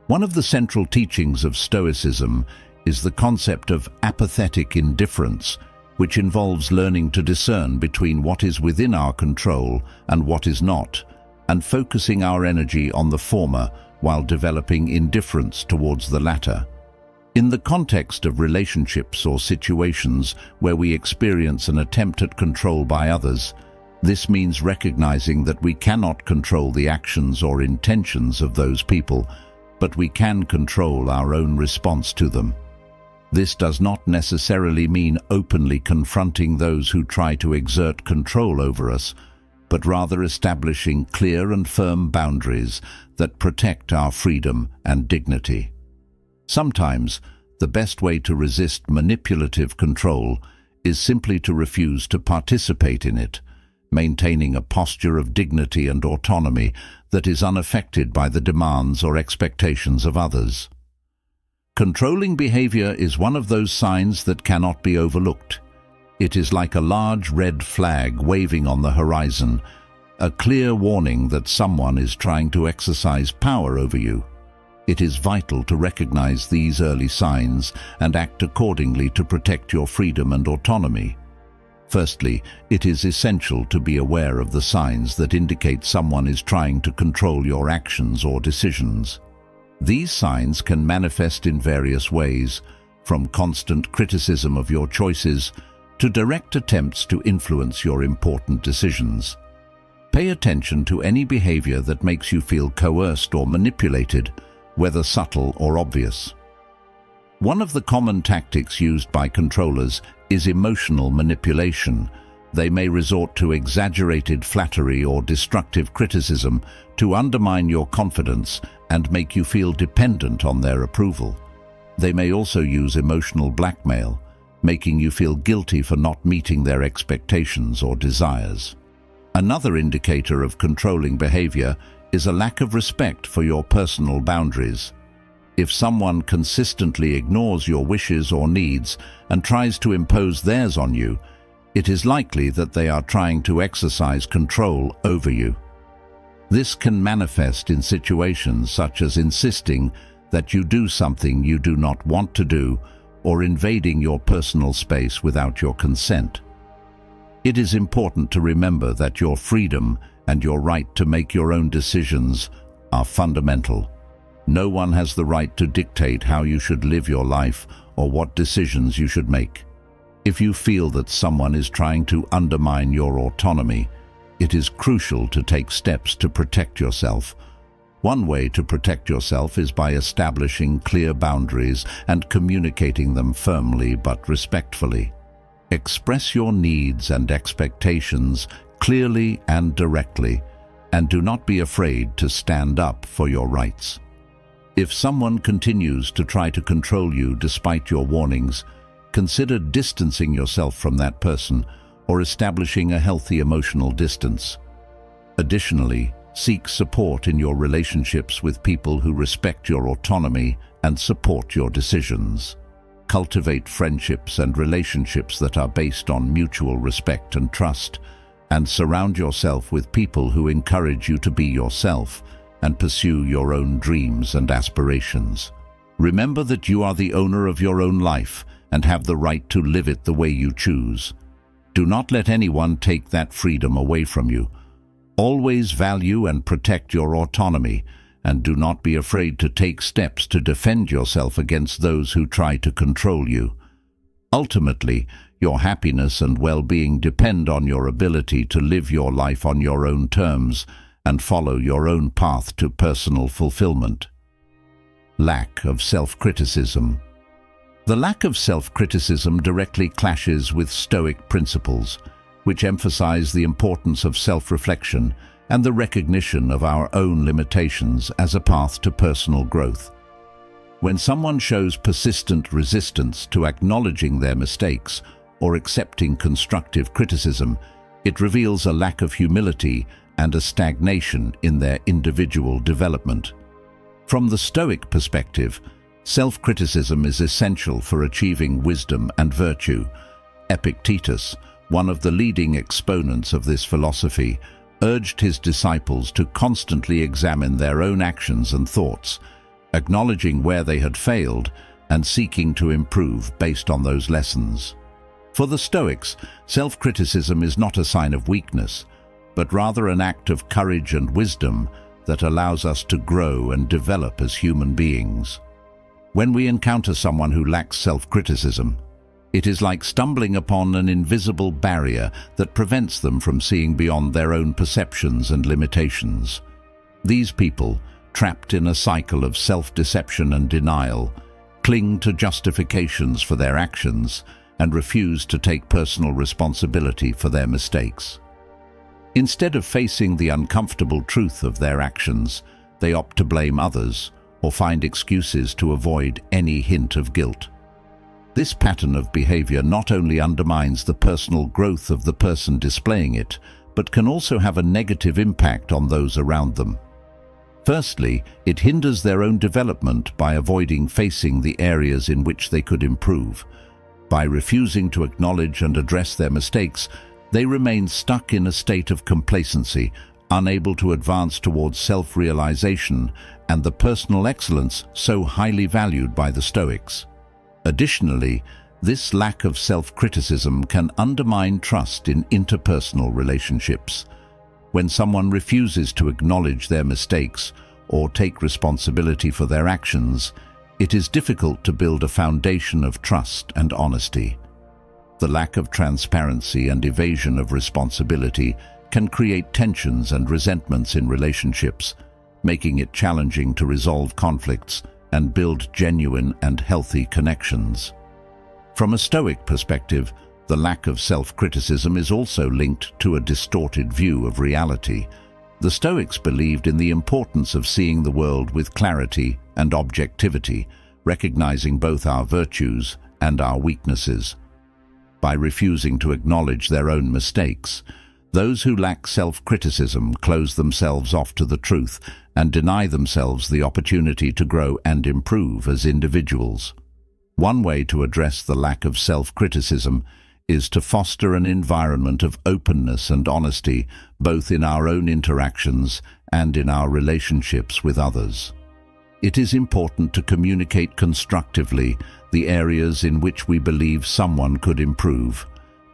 One of the central teachings of Stoicism is the concept of apathetic indifference, which involves learning to discern between what is within our control and what is not, and focusing our energy on the former while developing indifference towards the latter. In the context of relationships or situations where we experience an attempt at control by others, this means recognizing that we cannot control the actions or intentions of those people, but we can control our own response to them. This does not necessarily mean openly confronting those who try to exert control over us, but rather establishing clear and firm boundaries that protect our freedom and dignity. Sometimes, the best way to resist manipulative control is simply to refuse to participate in it, maintaining a posture of dignity and autonomy that is unaffected by the demands or expectations of others. Controlling behavior is one of those signs that cannot be overlooked. It is like a large red flag waving on the horizon, a clear warning that someone is trying to exercise power over you. It is vital to recognize these early signs and act accordingly to protect your freedom and autonomy. Firstly, it is essential to be aware of the signs that indicate someone is trying to control your actions or decisions. These signs can manifest in various ways, from constant criticism of your choices to direct attempts to influence your important decisions. Pay attention to any behavior that makes you feel coerced or manipulated, whether subtle or obvious. One of the common tactics used by controllers is emotional manipulation. They may resort to exaggerated flattery or destructive criticism to undermine your confidence and make you feel dependent on their approval. They may also use emotional blackmail, making you feel guilty for not meeting their expectations or desires. Another indicator of controlling behavior is a lack of respect for your personal boundaries. If someone consistently ignores your wishes or needs and tries to impose theirs on you, it is likely that they are trying to exercise control over you. This can manifest in situations such as insisting that you do something you do not want to do or invading your personal space without your consent. It is important to remember that your freedom and your right to make your own decisions are fundamental. No one has the right to dictate how you should live your life or what decisions you should make. If you feel that someone is trying to undermine your autonomy, it is crucial to take steps to protect yourself. One way to protect yourself is by establishing clear boundaries and communicating them firmly but respectfully. Express your needs and expectations clearly and directly, and do not be afraid to stand up for your rights. If someone continues to try to control you despite your warnings, consider distancing yourself from that person or establishing a healthy emotional distance. Additionally, seek support in your relationships with people who respect your autonomy and support your decisions. Cultivate friendships and relationships that are based on mutual respect and trust, and surround yourself with people who encourage you to be yourself and pursue your own dreams and aspirations. Remember that you are the owner of your own life and have the right to live it the way you choose. Do not let anyone take that freedom away from you. Always value and protect your autonomy, and do not be afraid to take steps to defend yourself against those who try to control you. Ultimately, your happiness and well-being depend on your ability to live your life on your own terms and follow your own path to personal fulfillment. Lack of self-criticism. The lack of self-criticism directly clashes with Stoic principles, which emphasize the importance of self-reflection and the recognition of our own limitations as a path to personal growth. When someone shows persistent resistance to acknowledging their mistakes or accepting constructive criticism, it reveals a lack of humility and a stagnation in their individual development. From the Stoic perspective, self-criticism is essential for achieving wisdom and virtue. Epictetus, one of the leading exponents of this philosophy, urged his disciples to constantly examine their own actions and thoughts, acknowledging where they had failed and seeking to improve based on those lessons. For the Stoics, self-criticism is not a sign of weakness, but rather an act of courage and wisdom that allows us to grow and develop as human beings. When we encounter someone who lacks self-criticism, it is like stumbling upon an invisible barrier that prevents them from seeing beyond their own perceptions and limitations. These people, trapped in a cycle of self-deception and denial, cling to justifications for their actions and refuse to take personal responsibility for their mistakes. Instead of facing the uncomfortable truth of their actions, they opt to blame others or find excuses to avoid any hint of guilt. This pattern of behavior not only undermines the personal growth of the person displaying it, but can also have a negative impact on those around them. Firstly, it hinders their own development by avoiding facing the areas in which they could improve. By refusing to acknowledge and address their mistakes, they remain stuck in a state of complacency, unable to advance towards self-realization and the personal excellence so highly valued by the Stoics. Additionally, this lack of self-criticism can undermine trust in interpersonal relationships. When someone refuses to acknowledge their mistakes or take responsibility for their actions, it is difficult to build a foundation of trust and honesty. The lack of transparency and evasion of responsibility can create tensions and resentments in relationships, making it challenging to resolve conflicts and build genuine and healthy connections. From a Stoic perspective, the lack of self-criticism is also linked to a distorted view of reality. The Stoics believed in the importance of seeing the world with clarity and objectivity, recognizing both our virtues and our weaknesses. By refusing to acknowledge their own mistakes, those who lack self-criticism close themselves off to the truth and deny themselves the opportunity to grow and improve as individuals. One way to address the lack of self-criticism is to foster an environment of openness and honesty, both in our own interactions and in our relationships with others. It is important to communicate constructively the areas in which we believe someone could improve,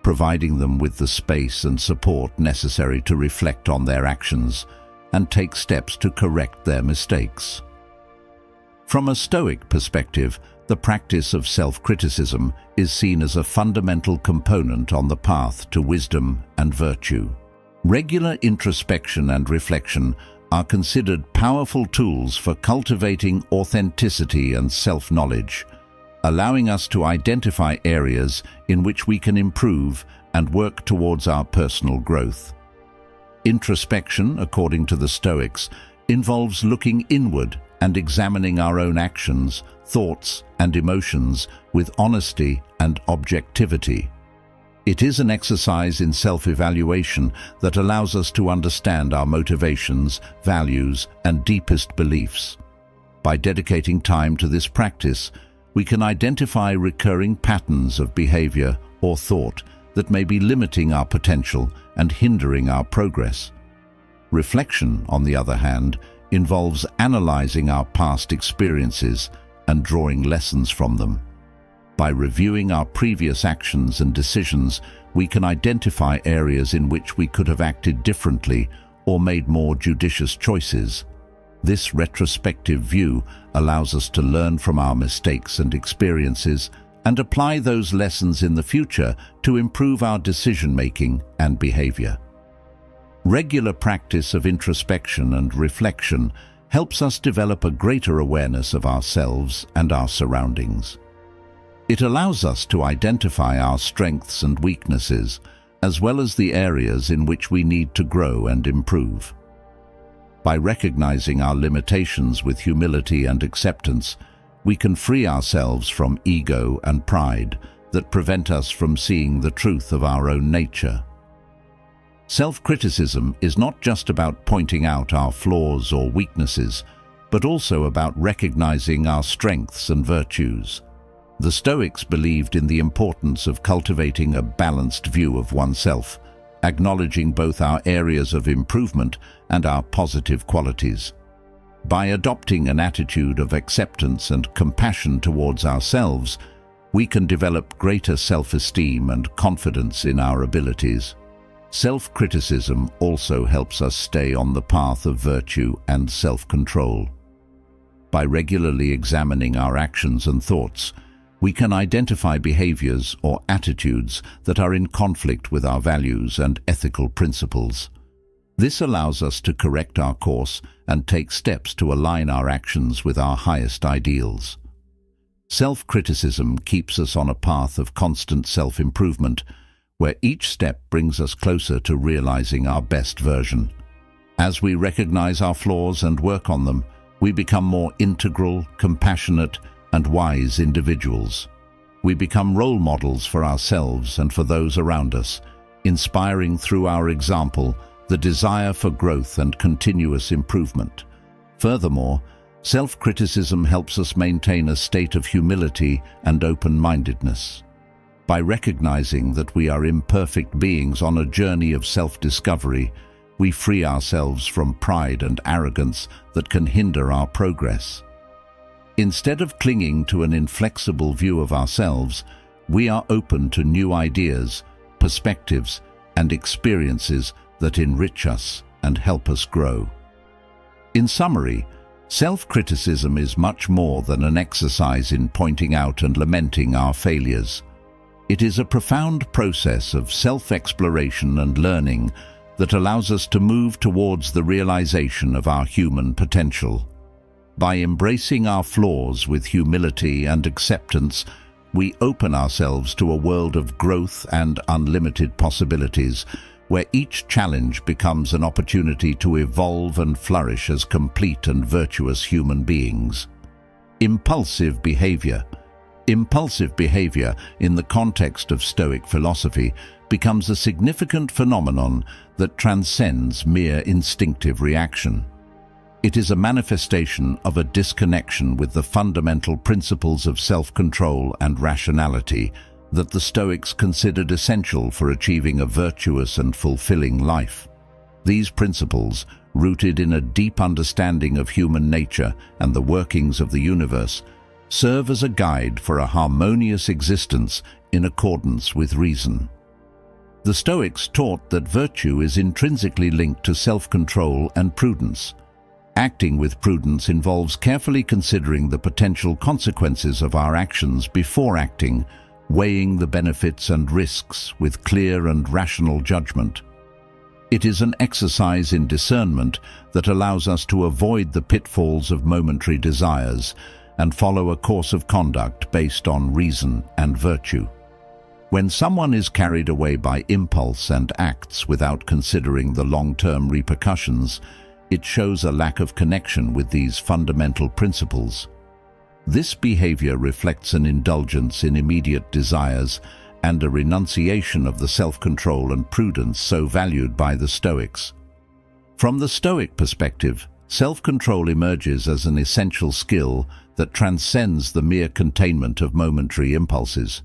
providing them with the space and support necessary to reflect on their actions and take steps to correct their mistakes. From a Stoic perspective, the practice of self-criticism is seen as a fundamental component on the path to wisdom and virtue. Regular introspection and reflection are considered powerful tools for cultivating authenticity and self-knowledge, allowing us to identify areas in which we can improve and work towards our personal growth. Introspection, according to the Stoics, involves looking inward and examining our own actions, thoughts, and emotions with honesty and objectivity. It is an exercise in self-evaluation that allows us to understand our motivations, values, and deepest beliefs. By dedicating time to this practice, we can identify recurring patterns of behavior or thought that may be limiting our potential and hindering our progress. Reflection, on the other hand, involves analyzing our past experiences and drawing lessons from them. By reviewing our previous actions and decisions, we can identify areas in which we could have acted differently or made more judicious choices. This retrospective view allows us to learn from our mistakes and experiences and apply those lessons in the future to improve our decision-making and behavior. Regular practice of introspection and reflection helps us develop a greater awareness of ourselves and our surroundings. It allows us to identify our strengths and weaknesses, as well as the areas in which we need to grow and improve. By recognizing our limitations with humility and acceptance, we can free ourselves from ego and pride that prevent us from seeing the truth of our own nature. Self-criticism is not just about pointing out our flaws or weaknesses, but also about recognizing our strengths and virtues. The Stoics believed in the importance of cultivating a balanced view of oneself, acknowledging both our areas of improvement and our positive qualities. By adopting an attitude of acceptance and compassion towards ourselves, we can develop greater self-esteem and confidence in our abilities. Self-criticism also helps us stay on the path of virtue and self-control. By regularly examining our actions and thoughts, we can identify behaviors or attitudes that are in conflict with our values and ethical principles. This allows us to correct our course and take steps to align our actions with our highest ideals. Self-criticism keeps us on a path of constant self-improvement, where each step brings us closer to realizing our best version. As we recognize our flaws and work on them, we become more integral, compassionate, and wise individuals. We become role models for ourselves and for those around us, inspiring through our example the desire for growth and continuous improvement. Furthermore, self-criticism helps us maintain a state of humility and open-mindedness. By recognizing that we are imperfect beings on a journey of self-discovery, we free ourselves from pride and arrogance that can hinder our progress. Instead of clinging to an inflexible view of ourselves, we are open to new ideas, perspectives, and experiences that enrich us and help us grow. In summary, self-criticism is much more than an exercise in pointing out and lamenting our failures. It is a profound process of self-exploration and learning that allows us to move towards the realization of our human potential. By embracing our flaws with humility and acceptance, we open ourselves to a world of growth and unlimited possibilities, where each challenge becomes an opportunity to evolve and flourish as complete and virtuous human beings. Impulsive behavior. Impulsive behavior, in the context of Stoic philosophy, becomes a significant phenomenon that transcends mere instinctive reaction. It is a manifestation of a disconnection with the fundamental principles of self-control and rationality that the Stoics considered essential for achieving a virtuous and fulfilling life. These principles, rooted in a deep understanding of human nature and the workings of the universe, serve as a guide for a harmonious existence in accordance with reason. The Stoics taught that virtue is intrinsically linked to self-control and prudence. Acting with prudence involves carefully considering the potential consequences of our actions before acting, weighing the benefits and risks with clear and rational judgment. It is an exercise in discernment that allows us to avoid the pitfalls of momentary desires and follow a course of conduct based on reason and virtue. When someone is carried away by impulse and acts without considering the long-term repercussions, it shows a lack of connection with these fundamental principles. This behavior reflects an indulgence in immediate desires and a renunciation of the self-control and prudence so valued by the Stoics. From the Stoic perspective, self-control emerges as an essential skill that transcends the mere containment of momentary impulses.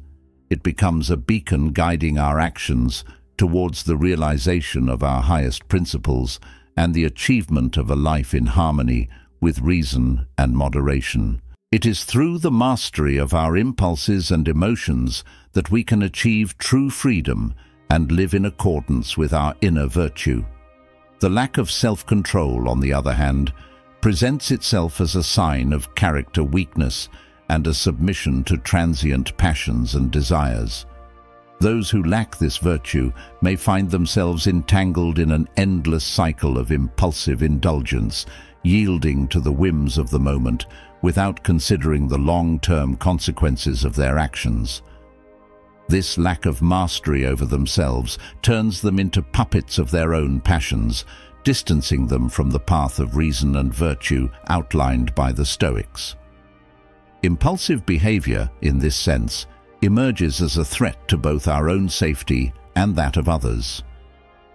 It becomes a beacon guiding our actions towards the realization of our highest principles and the achievement of a life in harmony with reason and moderation. It is through the mastery of our impulses and emotions that we can achieve true freedom and live in accordance with our inner virtue. The lack of self-control, on the other hand, presents itself as a sign of character weakness and a submission to transient passions and desires. Those who lack this virtue may find themselves entangled in an endless cycle of impulsive indulgence, yielding to the whims of the moment without considering the long-term consequences of their actions. This lack of mastery over themselves turns them into puppets of their own passions, distancing them from the path of reason and virtue outlined by the Stoics. Impulsive behavior, in this sense, emerges as a threat to both our own safety and that of others.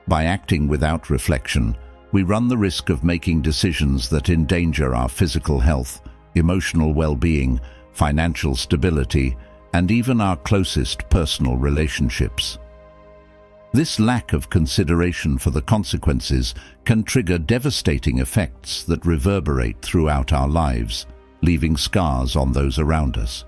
By acting without reflection, we run the risk of making decisions that endanger our physical health, emotional well-being, financial stability, and even our closest personal relationships. This lack of consideration for the consequences can trigger devastating effects that reverberate throughout our lives, leaving scars on those around us.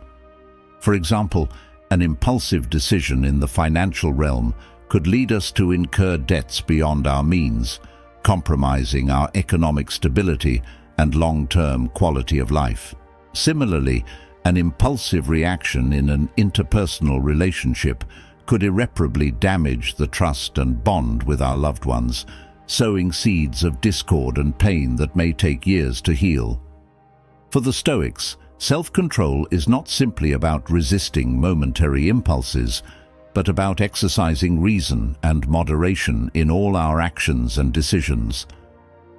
For example, an impulsive decision in the financial realm could lead us to incur debts beyond our means, compromising our economic stability and long-term quality of life. Similarly, an impulsive reaction in an interpersonal relationship could irreparably damage the trust and bond with our loved ones, sowing seeds of discord and pain that may take years to heal. For the Stoics, self-control is not simply about resisting momentary impulses, but about exercising reason and moderation in all our actions and decisions.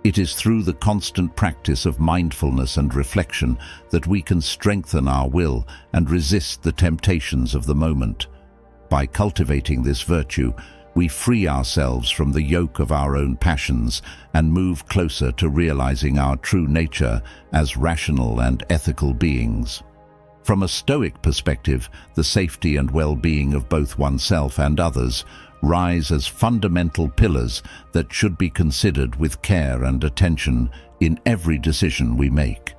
It is through the constant practice of mindfulness and reflection that we can strengthen our will and resist the temptations of the moment. By cultivating this virtue, we free ourselves from the yoke of our own passions and move closer to realizing our true nature as rational and ethical beings. From a Stoic perspective, the safety and well-being of both oneself and others rise as fundamental pillars that should be considered with care and attention in every decision we make.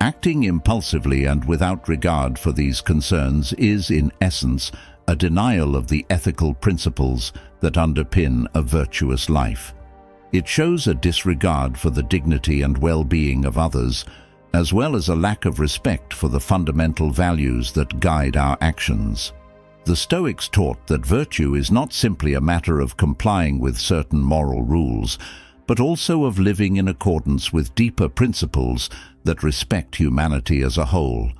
Acting impulsively and without regard for these concerns is, in essence, a denial of the ethical principles that underpin a virtuous life. It shows a disregard for the dignity and well-being of others, as well as a lack of respect for the fundamental values that guide our actions. The Stoics taught that virtue is not simply a matter of complying with certain moral rules, but also of living in accordance with deeper principles that respect humanity as a whole.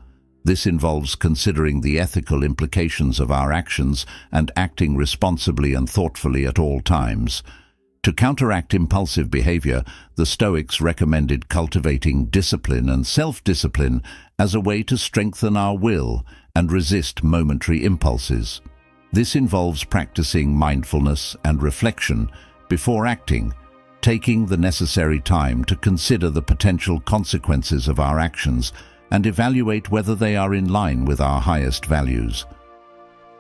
This involves considering the ethical implications of our actions and acting responsibly and thoughtfully at all times. To counteract impulsive behavior, the Stoics recommended cultivating discipline and self-discipline as a way to strengthen our will and resist momentary impulses. This involves practicing mindfulness and reflection before acting, taking the necessary time to consider the potential consequences of our actions and evaluate whether they are in line with our highest values.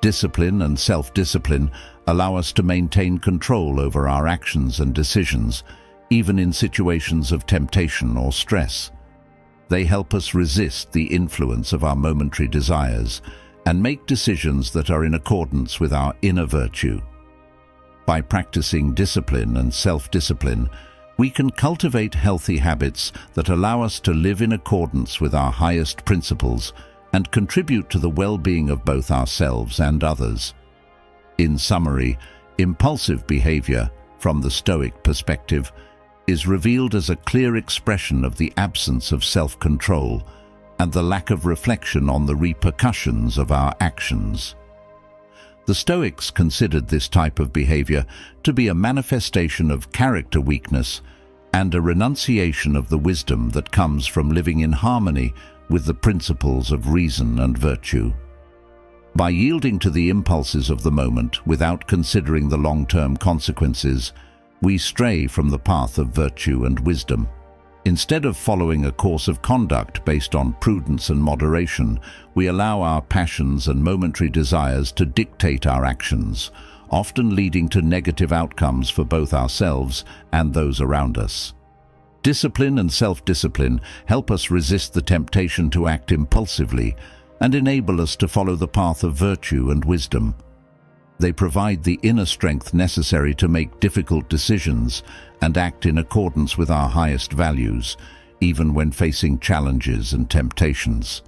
Discipline and self-discipline allow us to maintain control over our actions and decisions, even in situations of temptation or stress. They help us resist the influence of our momentary desires and make decisions that are in accordance with our inner virtue. By practicing discipline and self-discipline, we can cultivate healthy habits that allow us to live in accordance with our highest principles and contribute to the well-being of both ourselves and others. In summary, impulsive behavior, from the Stoic perspective, is revealed as a clear expression of the absence of self-control and the lack of reflection on the repercussions of our actions. The Stoics considered this type of behavior to be a manifestation of character weakness and a renunciation of the wisdom that comes from living in harmony with the principles of reason and virtue. By yielding to the impulses of the moment without considering the long-term consequences, we stray from the path of virtue and wisdom. Instead of following a course of conduct based on prudence and moderation, we allow our passions and momentary desires to dictate our actions, often leading to negative outcomes for both ourselves and those around us. Discipline and self-discipline help us resist the temptation to act impulsively and enable us to follow the path of virtue and wisdom. They provide the inner strength necessary to make difficult decisions and act in accordance with our highest values, even when facing challenges and temptations.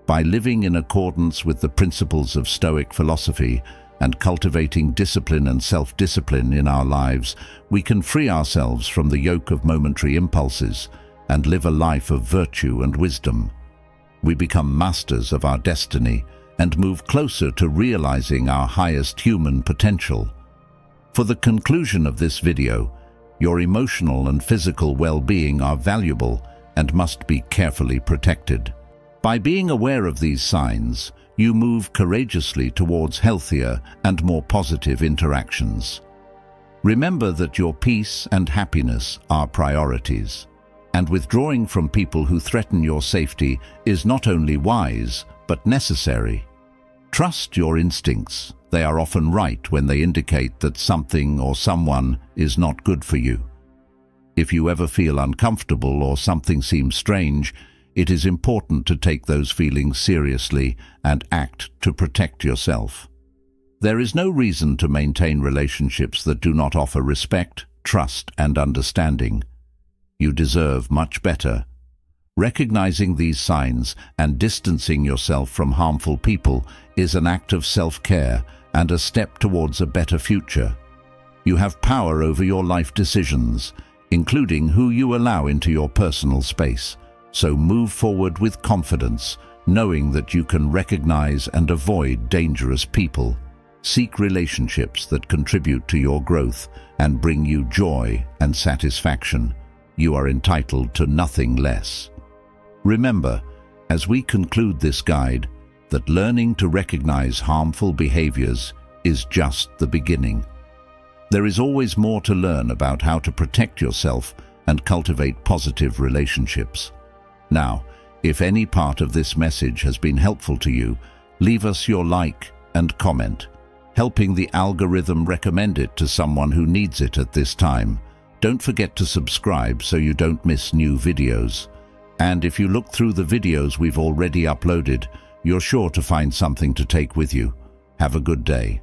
By living in accordance with the principles of Stoic philosophy and cultivating discipline and self-discipline in our lives, we can free ourselves from the yoke of momentary impulses and live a life of virtue and wisdom. We become masters of our destiny and move closer to realizing our highest human potential. For the conclusion of this video, your emotional and physical well-being are valuable and must be carefully protected. By being aware of these signs, you move courageously towards healthier and more positive interactions. Remember that your peace and happiness are priorities, and withdrawing from people who threaten your safety is not only wise, but necessary. Trust your instincts. They are often right when they indicate that something or someone is not good for you. If you ever feel uncomfortable or something seems strange, it is important to take those feelings seriously and act to protect yourself. There is no reason to maintain relationships that do not offer respect, trust, and understanding. You deserve much better. Recognizing these signs and distancing yourself from harmful people is an act of self-care and a step towards a better future. You have power over your life decisions, including who you allow into your personal space. So move forward with confidence, knowing that you can recognize and avoid dangerous people. Seek relationships that contribute to your growth and bring you joy and satisfaction. you are entitled to nothing less. Remember, as we conclude this guide, that learning to recognize harmful behaviors is just the beginning. There is always more to learn about how to protect yourself and cultivate positive relationships. Now, if any part of this message has been helpful to you, leave us your like and comment, helping the algorithm recommend it to someone who needs it at this time. Don't forget to subscribe so you don't miss new videos. And if you look through the videos we've already uploaded, you're sure to find something to take with you. Have a good day.